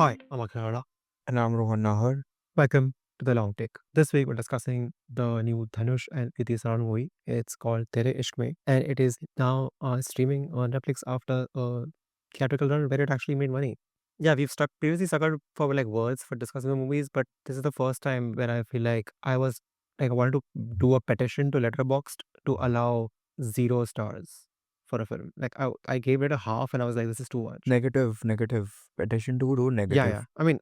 Hi, I'm Akhara. And I'm Rohan Nahar. Welcome to the Long Take. This week we're discussing the new Dhanush and Kriti Sanon movie. It's called Tere Ishk Mein, and it is now streaming on Netflix after a theatrical run where it actually made money. Yeah, we've stuck previously struggled for like words for discussing the movies, but this is the first time where I feel like I wanted to do a petition to Letterboxd to allow 0 stars for a film. Like I gave it a half, and I was like, this is too much. Negative. Petition to do Yeah, yeah. negative. I mean,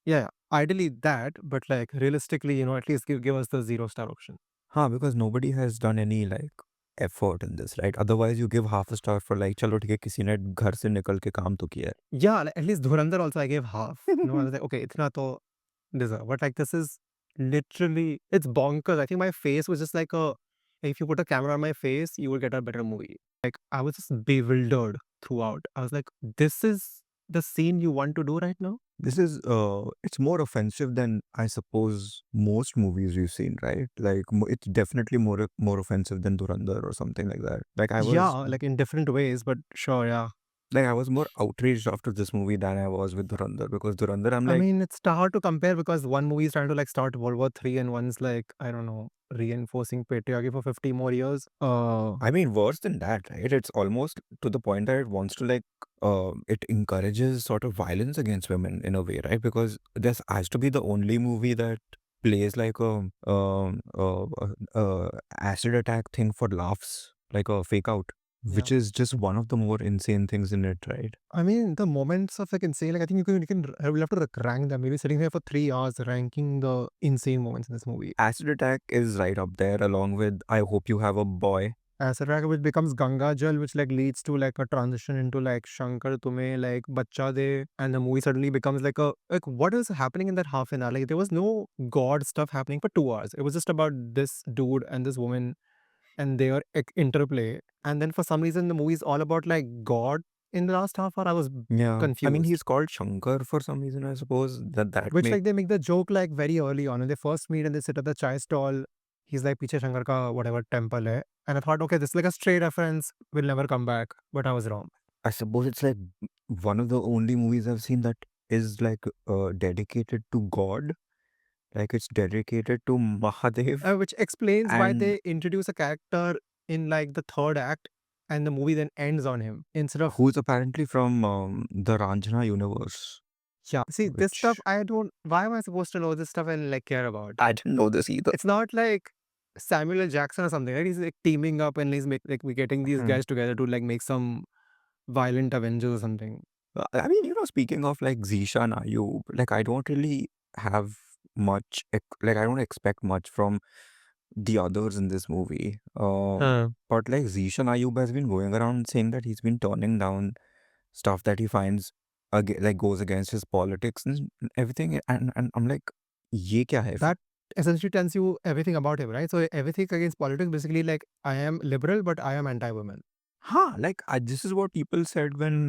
yeah. Ideally that, but like realistically, at least give us the 0 star option. Because nobody has done any effort in this, right? Otherwise, you give half a star for चलो ठीक है किसी ने घर से निकल के काम तो किया Yeah, like, at least Dhurandhar also I gave half. है. I was like, okay, itna to deserve. But like this is literally it's bonkers. I think my face was just like if you put a camera on my face, you will get a better movie. Like I was just bewildered throughout. I was like, this is the scene you want to do right now? This is it's more offensive than I suppose most movies we've seen, right? It's definitely more offensive than Durandar or something like that. Yeah, like in different ways, but sure, yeah. I was more outraged after this movie than I was with Durandar, because Durandar I'm I like, mean, it's hard to compare because one movie is trying to like start World War III and one's like, I don't know, reinforcing patriarchy for 50 more years. I mean, worse than that, right? It's almost to the point that it wants to it encourages sort of violence against women in a way, right? Because this has to be the only movie that plays like a acid attack thing for laughs, like a fake out, which Yeah. is just one of the more insane things in it, right? I mean, the moments of like insane, like I think we'll have to like, rank them. Maybe sitting here for 3 hours ranking the insane moments in this movie. Acid attack is right up there, along with I Hope You Have a Boy. Acid Raga, which becomes Ganga Jal, which like leads to like a transition into like Shankar Tumhe, like Bacha De, and the movie suddenly becomes like what is happening in that half an hour? Like there was no god stuff happening for 2 hours. It was just about this dude and this woman and their interplay. And then for some reason, the movie is all about like God in the last half hour. I was Yeah, I mean, confused. he's called Shankar for some reason, I suppose. That Which make like they make the joke like very early on when they first meet and they sit at the chai stall. He's like, Piche Shankar ka whatever temple hai. And I thought, okay, this is like a stray reference. Will never come back. But I was wrong. I suppose it's like one of the only movies I've seen that is dedicated to God. Like it's dedicated to Mahadev, Which explains why and they introduce a character in like the third act and the movie then ends on him instead of who's apparently from the Ranjana universe. yeah. See, this stuff Which I don't. Why am I supposed to know this stuff and like care about? I didn't know this either. It's not like Samuel L. Jackson or something, right? He's like teaming up and we're getting these Hmm. guys together to like make some violent Avengers or something. I mean, speaking of like Zeeshan Ayyub, like I don't really have much, I don't expect much from the others in this movie. Huh. But like Zeeshan Ayyub has been going around saying that he's been turning down stuff that he finds goes against his politics and everything. And I'm like, ye kya hai? That essentially tells you everything about him, right? So everything against politics, basically, like I am liberal, but I am anti-women. This is what people said when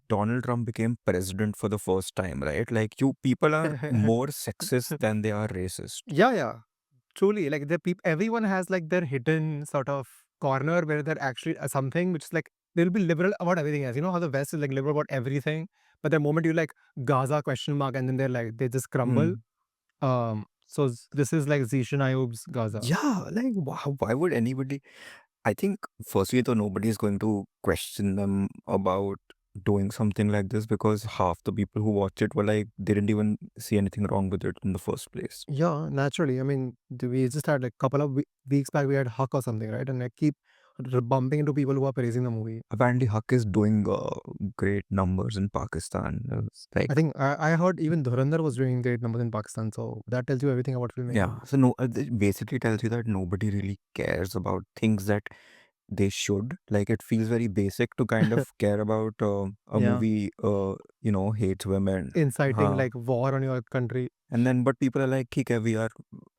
Donald Trump became president for the first time, right? Like you people are more sexist than they are racist. Yeah, yeah, truly. Like the people, everyone has like their hidden sort of corner where they're actually something which is like they'll be liberal about everything else. You know how the West is like liberal about everything, but the moment you like Gaza question mark and then they're like they just crumble. Hmm. So this is like Zeeshan Ayyub's Gaza. Yeah, like why would anybody? I think firstly, though, nobody is going to question them about doing something like this, because half the people who watched it were like, they didn't even see anything wrong with it in the first place. Yeah, naturally. I mean, we just had like a couple of weeks back we had Huck or something, right? And I keep bumping into people who are praising the movie. Apparently, Huck is doing great numbers in Pakistan. It's I like, think I heard even Dhurandhar was doing great numbers in Pakistan, so that tells you everything about filmmaking. yeah. So no, it basically tells you that nobody really cares about things that they should. Like it feels very basic to kind of care about a Yeah, movie, hates women. inciting Huh. like war on your country. And then, but people are like, "Okay, we are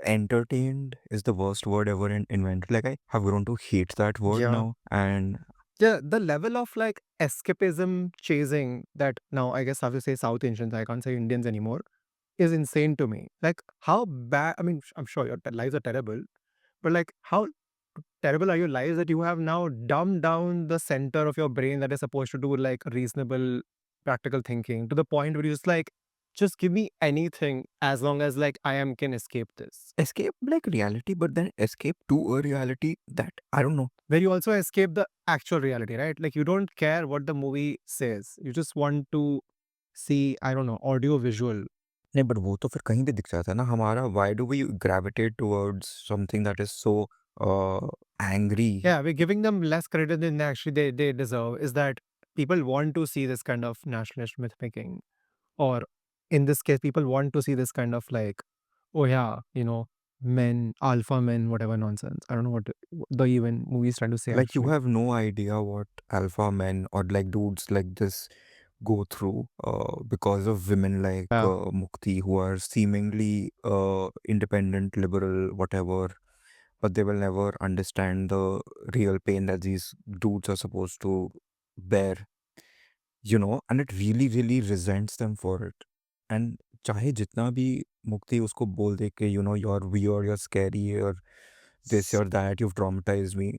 entertained," is the worst word ever invented. Like I have grown to hate that word Yeah, now. And yeah. The level of like escapism chasing that now I guess I have to say South Asians. I can't say Indians anymore. Is insane to me. Like how bad. I mean, I'm sure your lives are terrible, but like how terrible are your lives that you have now dumbed down the center of your brain that is supposed to do like reasonable practical thinking to the point where you're just like, just give me anything as long as like can escape this. Escape like reality, but then escape to a reality that I don't know. Where you also escape the actual reality, right? Like you don't care what the movie says. You just want to see, I don't know, audio visual. नहीं, but वो तो फिर कहीं भी दिख जाता है ना हमारा, why do we gravitate towards something that is so angry? Yeah, we're giving them less credit than actually they deserve. Is that people want to see this kind of nationalist myth making, or in this case, people want to see this kind of like, oh yeah, men, alpha men, whatever nonsense. I don't know what the even movie is trying to say Like you actually. have no idea what alpha men or like dudes like this go through because of women like Yeah. Mukti, who are seemingly independent, liberal, whatever, but they will never understand the real pain that these dudes are supposed to bear, and it really, really resents them for it. And चाहे जितना भी मुक्ति उसको बोल दे कि you're weird, you're scary, you're this, you're that, you've traumatized me.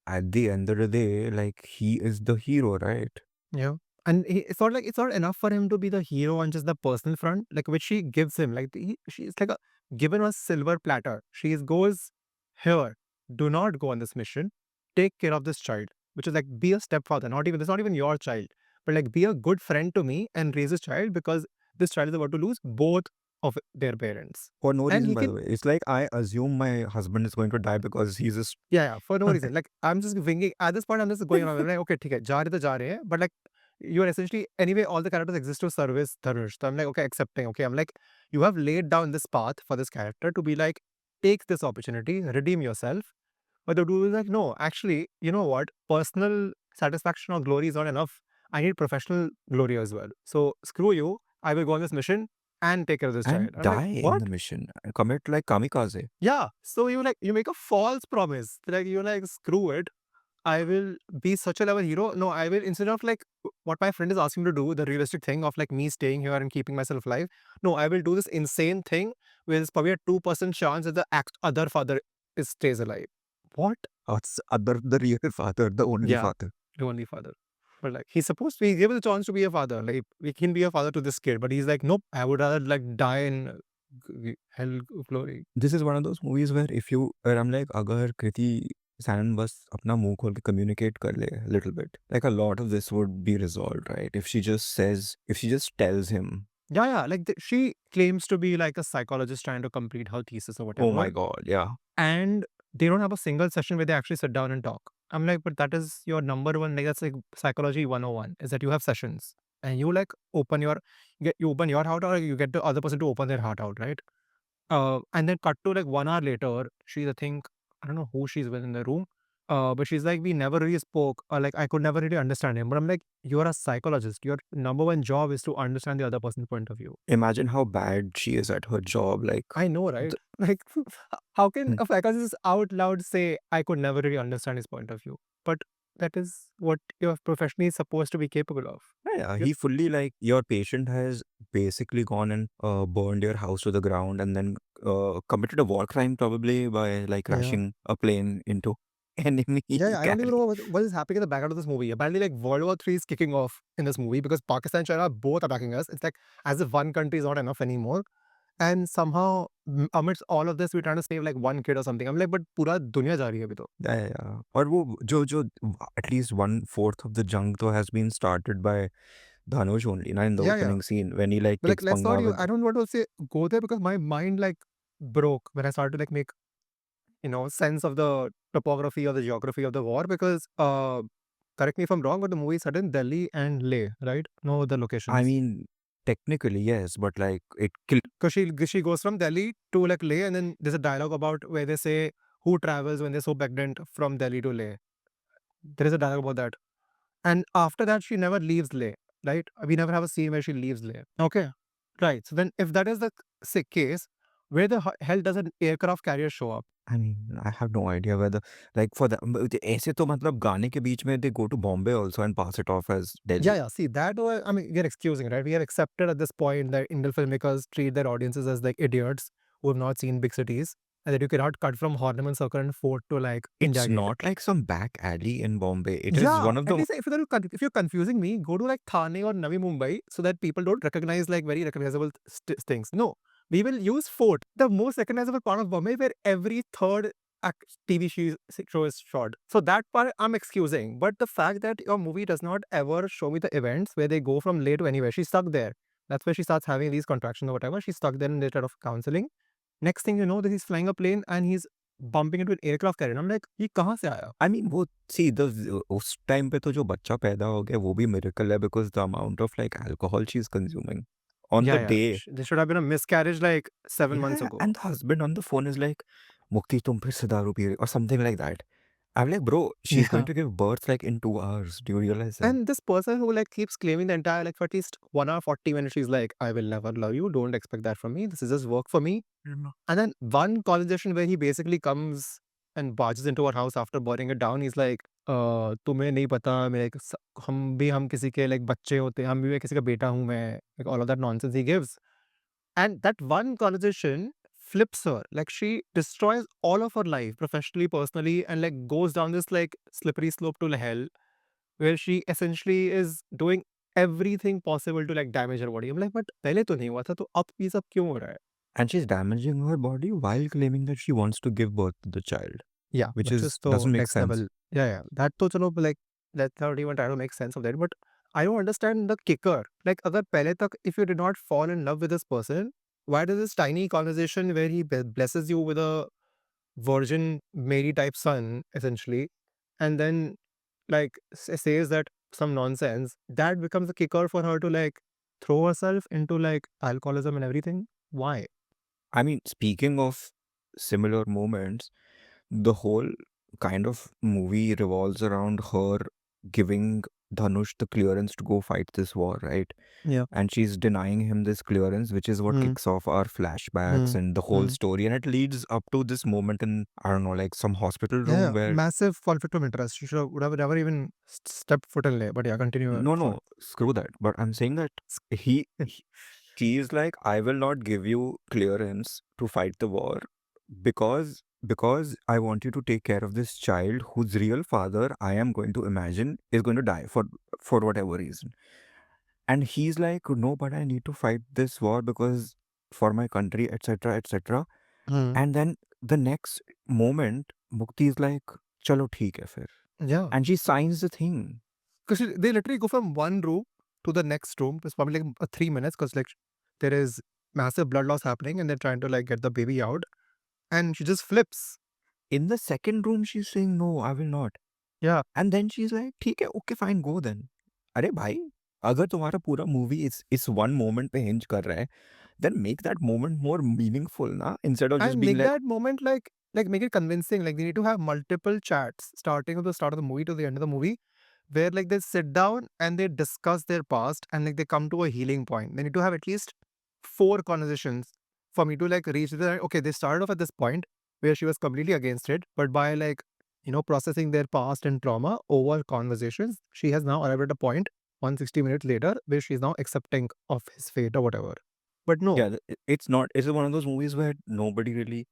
At the end of the day, like he is the hero, right? Yeah. And it's not enough for him to be the hero on just the personal front, like which she gives him. Like she's like given a silver platter. She goes, here, do not go on this mission. Take care of this child, which is like be a stepfather. Not even, it's not even your child, but like be a good friend to me and raise this child because this child is about to lose both of their parents. For no And reason, he by the can, way. It's like I assume my husband is going to die because he's just. yeah, for no reason. Like I'm just winging at this point. I'm just going around. I'm like, okay, ठीक है, जा रहे तो जा रहे हैं, but like you're essentially anyway. All the characters exist to service Dhanush. So I'm like, okay, accepting. Okay, I'm like, you have laid down this path for this character to be like, take this opportunity, redeem yourself. But the dude is like, no, actually, you know what? Personal satisfaction or glory is not enough. I need professional glory as well. So screw you. I will go on this mission and take care of this And child. I'm like, die in what? the mission. Commit like kamikaze. Yeah. So you make a false promise. Like you're like, screw it. I will be such a level hero. No, I will instead of like what my friend is asking me to do, the realistic thing of like me staying here and keeping myself alive. No, I will do this insane thing where there's probably a 2% chance that the other father stays alive. What? It's other the real father, the only Yeah, father. the only father. But like he's supposed to be given the chance to be a father. Like we can be a father to this kid, but he's like, nope, I would rather like die in hell glory. This is one of those movies where I'm like, अगर कृति सैनन बस अपना मुंह खोल के communicate कर ले a little bit, like a lot of this would be resolved, right? If she just tells him, Yeah, yeah. Like she claims to be like a psychologist trying to complete her thesis or oh my whatever. god, yeah. And they don't have a single session where they actually sit down and talk. I'm like, but that is your number one, like that's like psychology 101, is that you have sessions and you like you open your heart out or you get the other person to open their heart out, right? And then cut to like 1 hour later, she's I think I don't know who she's with in the room. But she's like, we never really spoke, or like I could never really understand him. But I'm like, you're a psychologist. Your number one job is to understand the other person's point of view. Imagine how bad she is at her job. Like, I know, right? the, Like, how can hmm, a psychologist out loud say, I could never really understand his point of view? But that is what you're professionally supposed to be capable of. yeah, You're, he fully like your patient has basically gone and burned your house to the ground and then committed a war crime probably by like yeah. crashing a plane into enemy Yeah, I don't even carrier. know what is happening in the background of this movie. Apparently, like World War III is kicking off in this movie because Pakistan and China are both attacking us. It's like as if one country is not enough anymore. And somehow, amidst all of this, we're trying to save like one kid or something. I'm like, but pura dunya ja rahi hai abhi to. Yeah, yeah, yeah. और वो जो at least 1/4 of the junk though has been started by Dhanush only, na, in the Yeah, yeah. opening scene when he like But like, takes let's not panga even, with. I don't want to say go there because my mind like broke when I started to like make, sense of the topography or the geography of the war because, correct me if I'm wrong, but the movie is set in Delhi and Leh, right? No other I locations. mean, technically yes, but like it killed. Because she goes from Delhi to like Leh, and then there's a dialogue about where they say who travels when they're so pregnant from Delhi to Leh. There is a dialogue about that. And after that, she never leaves Leh, right? We never have a scene where she leaves Leh. Okay. Right. So then if that is the case, where the hell does an aircraft carrier show up? I mean, I have no idea whether like for the ऐसे तो मतलब गाने के बीच में they go to Bombay also and pass it off as Yeah, Delhi. yeah. See, I mean, we're excusing, right? We have accepted at this point that Indian filmmakers treat their audiences as like idiots who have not seen big cities. and that you cannot cut from Horniman Circle and Fort to like India It's Gate. not like some back alley in Bombay. It is Yeah, one of at the least if you're confusing me, go to like Thane or Navi Mumbai so that people don't recognize like very recognizable things. No, we will use Fort, the most recognizable part of Bombay, where every third TV show is shot. So that part I'm excusing. But the fact that your movie does not ever show me the events where they go from Leh to anywhere, she's stuck there. That's where she starts having these contractions or whatever. She's stuck there in the state of counseling. Next thing you know, that he's flying a plane and he's bumping into an aircraft carrier. I'm like, ये कहाँ से आया? I mean, वो see the उस time पे तो जो बच्चा पैदा हो गया वो भी miracle है because the amount of like alcohol she's consuming on Yeah, the yeah. day. There should have been a miscarriage like 7 months Yeah, ago. and the husband on the phone is like, "Mukti, तुम फिर से दारू P रही or something like that. I'm like, bro, she's going Yeah. to give birth like in 2 hours. Do you realize that? And this person who like keeps claiming the entire like for at least 1 hour 40 minutes, she's like, I will never love you. Don't expect that from me. This is just work for me. And then one conversation where he basically comes and barges into our house after burning it down. He's like, तुम्हें नहीं पता मेरे हम किसी के like बच्चे होते हैं, हम भी मैं किसी का बेटा हूँ मैं, like all of that nonsense he gives. And that one conversation flips her. Like she destroys all of her life, professionally, personally, and like goes down this like slippery slope to hell where she essentially is doing everything possible to like damage her body. I'm like, but पहले तो नहीं हुआ था, तो अब ये सब क्यों हो रहा है? And she's damaging her body while claiming that she wants to give birth to the child, Yeah, which which is is the doesn't make next sense. level. Yeah, yeah. That तो चलो like let's not even try to make sense of that. But I don't understand the kicker. Like अगर पहले तक if you did not fall in love with this person, why does this tiny conversation where he blesses you with a Virgin Mary type son essentially, and then like says that some nonsense that becomes a kicker for her to like throw herself into like alcoholism and everything? Why? I mean, speaking of similar moments, the whole kind of movie revolves around her giving Dhanush the clearance to go fight this war, right? Yeah. And she's denying him this clearance, which is what Hmm. kicks off our flashbacks Hmm. and the whole Hmm. story. And it leads up to this moment in, I don't know, like some hospital Yeah, room yeah. where, Massive conflict of interest. She would have never even stepped foot in there. But yeah, continue your no, thought. no, screw that. But I'm saying that he he is like, I will not give you clearance to fight the war because I want you to take care of this child whose real father I am going to imagine is going to die for whatever reason. And he's like, no, but I need to fight this war because for my country, etc., etc. Hmm. And then the next moment, Mukti is like, chalo theek hai fir. Yeah. And she signs the thing. Because they literally go from one room to the next room. It's probably like 3 minutes because like there is massive blood loss happening and they're trying to like get the baby out. And she just flips. In the second room, she's saying, no, I will not. Yeah. And then she's like, ठीक है, okay, fine, go then. अरे भाई, अगर तुम्हारा पूरा movie इस one moment पे hinge कर रहा है, then make that moment more meaningful, ना? Instead of just And being make like, that moment like make it convincing. Like they need to have multiple chats starting at the start of the movie to the end of the movie where like they sit down and they discuss their past and like they come to a healing point. They need to have at least 4 conversations for me to like reach the okay, they started off at this point where she was completely against it, but by like processing their past and trauma over conversations, she has now arrived at a point 160 minutes later where she's now accepting of his fate or whatever. But no. yeah, it's not, it's one of those movies where nobody really,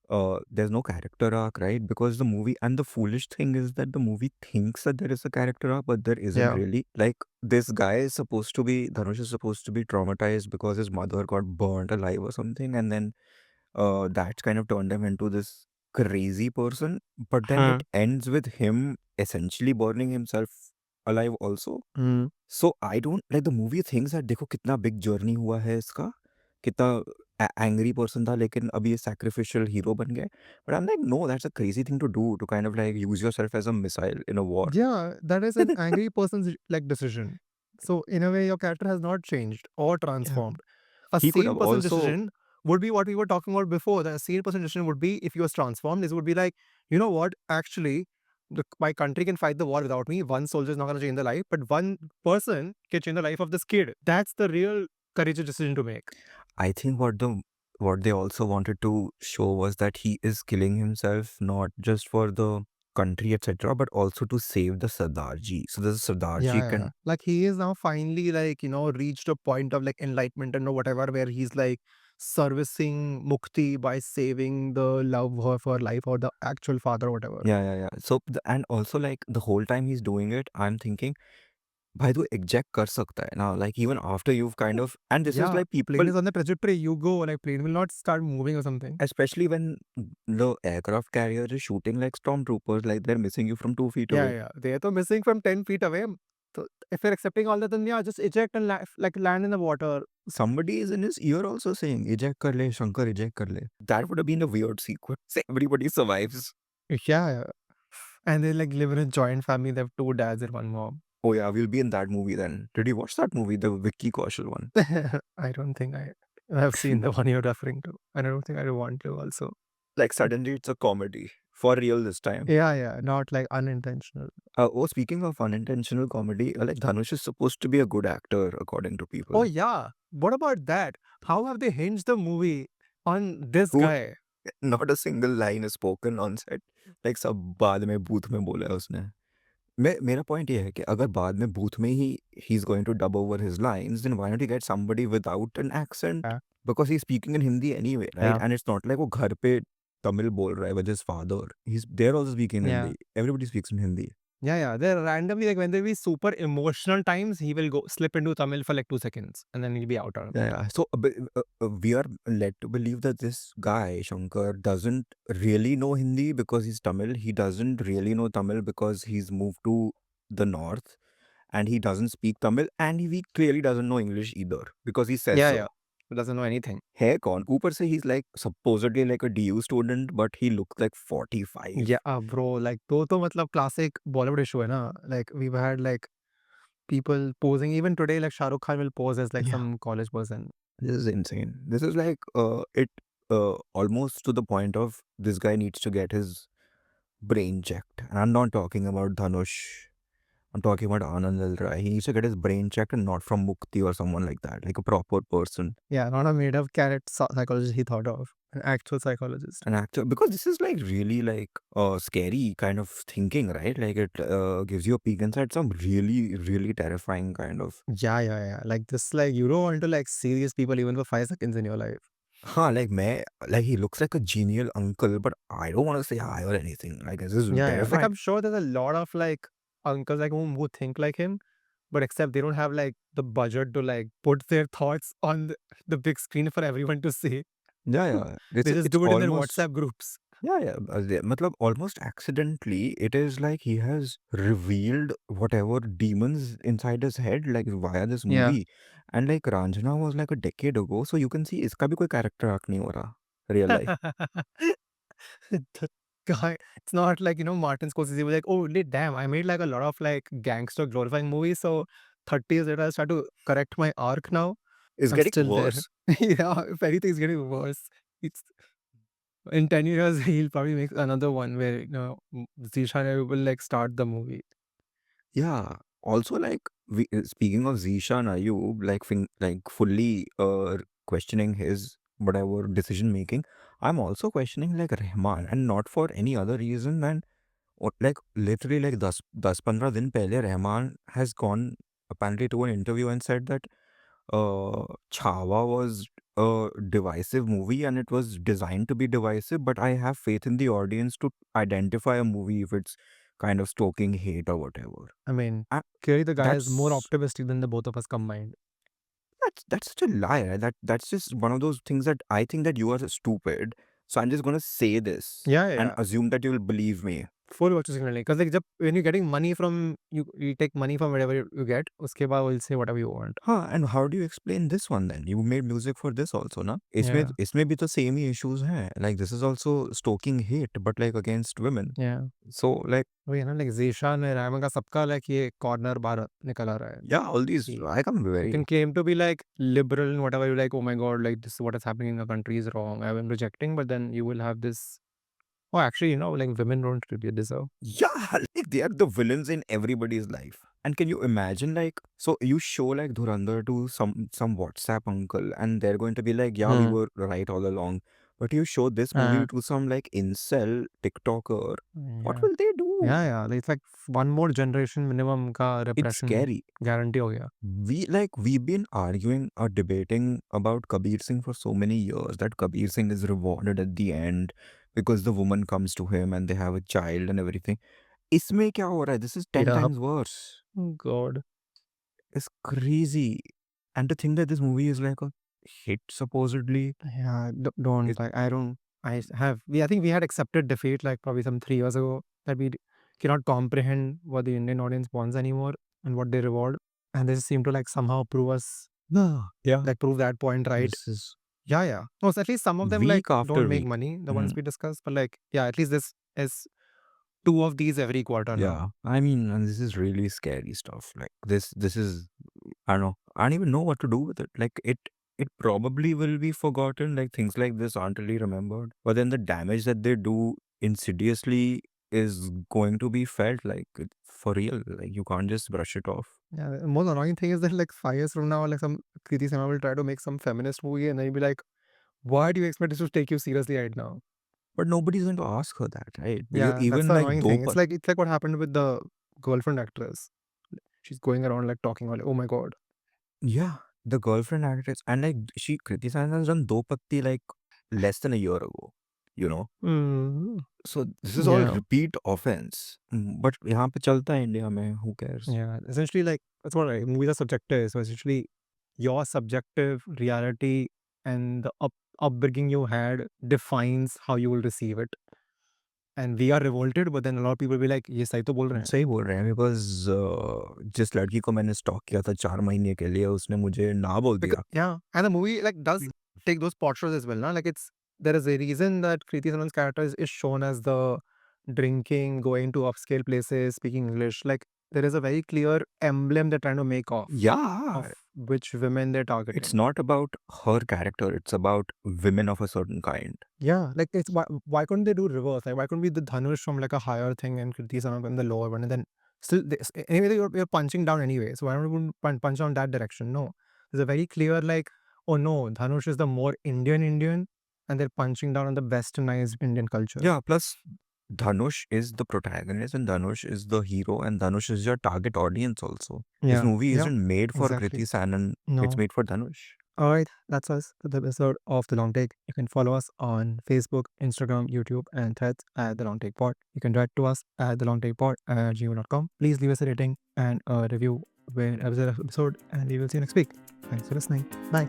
there's no character arc, right? Because the movie, and the foolish thing is that the movie thinks that there is a character arc, but there isn't Yeah. really. Like, this guy is supposed to be, Dhanush is supposed to be traumatized because his mother got burnt alive or something, and then that's kind of turned him into this crazy person. But then Huh. it ends with him essentially burning himself alive also. Hmm. So I don't like the movie thinks that देखो कितना big journey हुआ है इसका, कितना angry person था लेकिन अभी ये sacrificial hero बन गया. But I'm like, no, that's a crazy thing to do, to kind of like use yourself as a missile in a war. Yeah, that is an angry person's like decision. So in a way, your character has not changed or Yeah. transformed. A He could sane have person's also, decision would be what we were talking about before. The sane person's decision would be if he was transformed, this would be like, you know what? Actually, my country can fight the war without me. One soldier is not going to change the life, but one person can change the life of this kid. That's the real courageous decision to make. I think what they also wanted to show was that he is killing himself not just for the country, etc., but also to save the Sardarji. So the Yeah, Sardarji yeah, yeah. can, Like he is now finally like, reached a point of like enlightenment and whatever where he's like servicing Mukti by saving the love of her life or the actual father or whatever. Yeah. So and also like the whole time he's doing it, I'm thinking, भाई तू eject कर सकता है ना, like even after you've kind of, and this is Yeah, like plane people, is on the trajectory. You go, like plane will not start moving or something. especially when the aircraft carrier is shooting like stormtroopers, like they're missing you from 2 feet away. Yeah. They're तो missing from 10 feet away. So if you're accepting all that, then yeah, just eject and like land in the water. Somebody is in his ear also saying, eject kar le, Shankar, eject kar le. That would have been a weird sequence. Everybody survives. Yeah. And they like live in a joint family. They have 2 dads and 1 mom. Oh yeah, we'll be in that movie then. Did you watch that movie, the Vicky Kaushal one? I don't think I have seen the one you're referring to. And I don't think I want to also. Like suddenly it's a comedy. For real this time. Yeah. Not like unintentional. Oh, speaking of unintentional comedy, like Dhanush is supposed to be a good actor according to people. Oh yeah. What about that? How have they hinged the movie on this Who guy? not a single line is spoken on set. Like सब बाद में booth में बोला है उसने. मेरा point ये है कि अगर बाद में booth में ही he's going to dub over his lines, then why don't you get somebody without an accent? Yeah. Because he's speaking in Hindi anyway, right? Yeah. And it's not like वो घर पे Tamil बोल रहा है with his father. They're also speaking in Yeah. Hindi. Everybody speaks in Hindi. Yeah. They're randomly like when there be super emotional times, he will go slip into Tamil for like 2 seconds and then he'll be out of it. Yeah. So we are led to believe that this guy, Shankar, doesn't really know Hindi because he's Tamil. He doesn't really know Tamil because he's moved to the north and he doesn't speak Tamil and he clearly doesn't know English either because he says so. He doesn't know anything. है कौन? ऊपर से he's like supposedly like a DU student, but he looks like 45. Yeah, bro. Like तो मतलब classic Bollywood issue है ना. Like we've had like people posing even today. Like Shah Rukh Khan will pose as like Yeah. some college person. This is insane. This is like almost to the point of this guy needs to get his brain checked. And I'm not talking about Dhanush. I'm talking about Aanand L. He needs to get his brain checked and not from Mukti or someone like that, like a proper person. Yeah, not a made up carrot psychologist he thought of, an actual psychologist. An actor, because this is like really like scary kind of thinking, right? Like it gives you a peek inside some really, really terrifying kind of. Yeah. Like this, like you don't want to like see these people even for 5 seconds in your life. Huh, like he looks like a genial uncle, but I don't want to say hi or anything. Like this is Yeah. Like terrifying. I'm sure there's a lot of like uncles like who think like him, but except they don't have like the budget to like put their thoughts on the big screen for everyone to see. Yeah. They just It's do it in their almost WhatsApp groups. yeah. मतलब almost accidentally, it is like he has revealed whatever demons inside his head, like via this Yeah. movie. And like Ranjana was like a decade ago, so you can see इसका भी कोई character arc नहीं हो रहा real life. The guy, it's not like, Martin Scorsese was like, oh, damn, I made like a lot of like gangster glorifying movies. So 30 years later, I start to correct my arc now. It's I'm getting still there. worse. Yeah, if anything's getting worse, it's in 10 years, he'll probably make another one where, Zeeshan will like start the movie. Yeah. Also, like speaking of Zeeshan Ayyub, like fully questioning his whatever decision making, I'm also questioning like Rahman, and not for any other reason than like literally like 10-15 दिन पहले Rahman has gone apparently to an interview and said that Chhawa was a divisive movie and it was designed to be divisive, but I have faith in the audience to identify a movie if it's kind of stoking hate or whatever. I mean, And clearly the guy is more that's optimistic than the both of us combined. that's such a lie. Right? That's just one of those things that I think that you are stupid. So I'm just gonna say this and Yeah. assume that you'll believe me. Full virtue signaling. Because like when you're getting money from, you take money from wherever you get, uske baad will say whatever you want. Huh, and how do you explain this one then? You made music for this also, na? इसमें भी तो same ही issues हैं. Like this is also stoking hate, but like against women. Yeah. So like वही है ना, like Zeeshan में Rahman का सबका like ये corner बाहर निकल आ रहा है. yeah, all these He- I can be You very can claim to be like liberal and whatever, you like, oh my god, like this is what is happening in the country is wrong, I'm rejecting, but then you will have this, oh actually, like women don't really deserve. yeah, like they are the villains in everybody's life. And can you imagine like so you show like Dhurandhar to some WhatsApp uncle and they're going to be like, yeah, we were right all along. But you show this movie to some like incel TikToker, what yeah. will they do? Yeah. It's like one more generation minimum ka It's repression scary. guarantee ho gaya. We've been arguing or debating about Kabir Singh for so many years that Kabir Singh is rewarded at the end because the woman comes to him and they have a child and everything. इसमें क्या हो रहा है? This is 10 Yeah. times worse. Oh God. It's crazy. And to think that this movie is like a hit supposedly. Yeah. Don't It's, like. I don't. I think we had accepted defeat like probably some 3 years ago that we cannot comprehend what the Indian audience wants anymore and what they reward, and they just seem to like somehow yeah. prove that point right. This is Yeah. No, so at least some of them like week after don't make week. money, the ones Mhm. we discussed, but like yeah, at least this is 2 of these every quarter now. Yeah. I mean, and this is really scary stuff. Like this is I don't know. I don't even know what to do with it. Like it probably will be forgotten. Like things like this aren't really remembered. But then the damage that they do insidiously is going to be felt like for real. Like you can't just brush it off. Yeah, the most annoying thing is that like 5 years from now, like some Kriti Sanon will try to make some feminist movie and then you'll be like, why do you expect us to take you seriously right now? But nobody's going to ask her that, right? Because Yeah, that's even the like annoying thing. It's like what happened with the girlfriend actress. She's going around like talking about like, oh my god. yeah, the girlfriend actress and like she Kriti Sanon has done Do Patti like less than a year ago, you know. Mm, So this is all yeah. repeat offense. But यहाँ पे चलता है India में, who cares? Yeah. Essentially like that's what movies are subjective. So essentially your subjective reality and the upbringing you had defines how you will receive it. And we are revolted, but then a lot of people will be like, ये सही तो बोल रहे हैं. सही बोल रहे हैं बिकॉज जिस लड़की को मैंने स्टॉक किया था 4 महीने के लिए उसने मुझे ना बोल दिया. Yeah, and the movie like does take those pot shots as well, na? Like there is a reason that Kriti Sanon's character is shown as the drinking, going to upscale places, speaking English. Like there is a very clear emblem they're trying to make Yeah, of which women they're targeting. it's not about her character. It's about women of a certain kind. Yeah, like it's why couldn't they do reverse? Like why couldn't be the Dhanush from like a higher thing and Kriti Sanon from the lower one, and then still anyway you're punching down anyway. So why don't we punch down that direction? No, there's a very clear like, oh no, Dhanush is the more Indian, and they're punching down on the westernized Indian culture. Yeah, plus Dhanush is the protagonist and Dhanush is the hero and Dhanush is your target audience also. This Yeah, movie yeah, isn't made for exactly. Kriti Sanon. No. It's made for Dhanush. All right, that's us for the episode of The Long Take. You can follow us on Facebook, Instagram, YouTube, and Threads at The Long Take Pod. You can write to us at thelongtakepod@gmail.com. Please leave us a rating and a review wherever the episode, and we will see you next week. Thanks for listening. Bye.